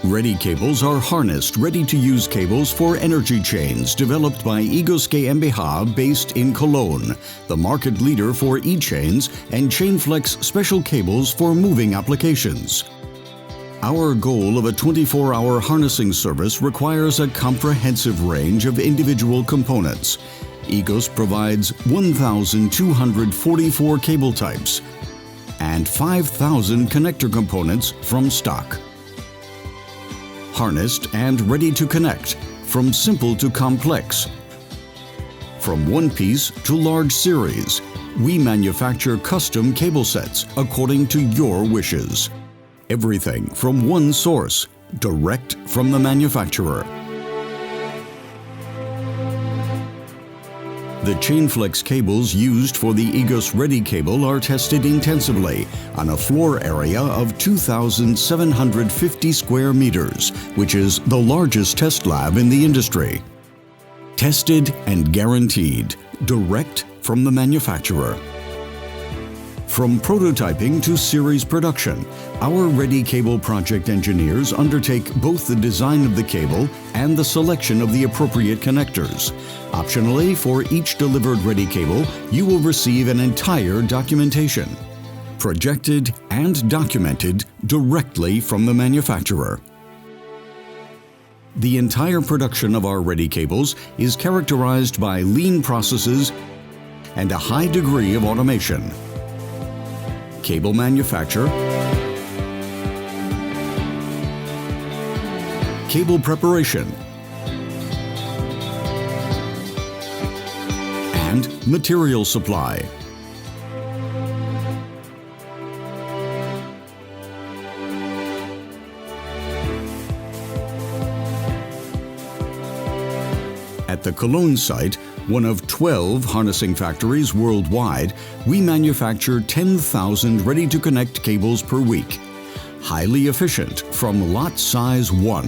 Readycables are harnessed, ready-to-use cables for energy chains developed by igus GmbH based in Cologne, the market leader for e-chains and ChainFlex special cables for moving applications. Our goal of a 24-hour harnessing service requires a comprehensive range of individual components. igus provides 1,244 cable types and 5,000 connector components from stock. Harnessed and ready to connect, from simple to complex. From one piece to large series, we manufacture custom cable sets according to your wishes. Everything from one source, direct from the manufacturer. The ChainFlex cables used for the igus Readycable are tested intensively on a floor area of 2,750 square meters, which is the largest test lab in the industry. Tested and guaranteed, direct from the manufacturer. From prototyping to series production, our Readycable project engineers undertake both the design of the cable and the selection of the appropriate connectors. Optionally, for each delivered Readycable, you will receive an entire documentation, projected and documented directly from the manufacturer. The entire production of our Readycables is characterized by lean processes and a high degree of automation. Cable manufacture, cable preparation, and material supply. At the Cologne site, one of 12 harnessing factories worldwide, we manufacture 10,000 ready-to-connect cables per week. Highly efficient from lot size 1.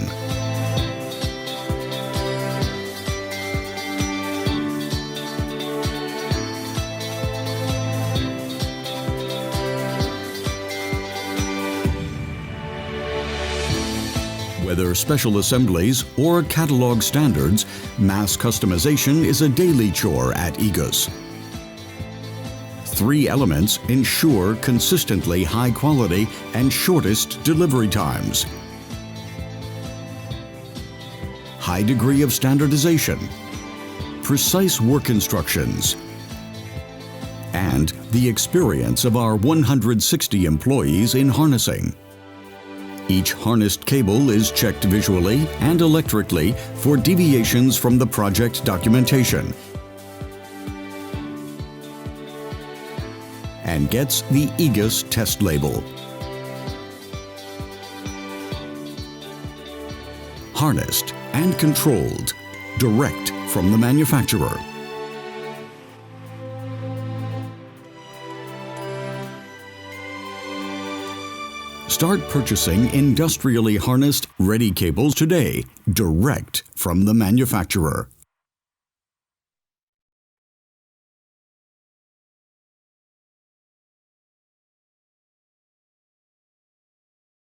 Whether special assemblies or catalog standards, mass customization is a daily chore at igus. 3 elements ensure consistently high quality and shortest delivery times. High degree of standardization, precise work instructions, and the experience of our 160 employees in harnessing. Each harnessed cable is checked visually and electrically for deviations from the project documentation and gets the igus test label. Harnessed and controlled, direct from the manufacturer. Start purchasing industrially harnessed Readycables today, direct from the manufacturer.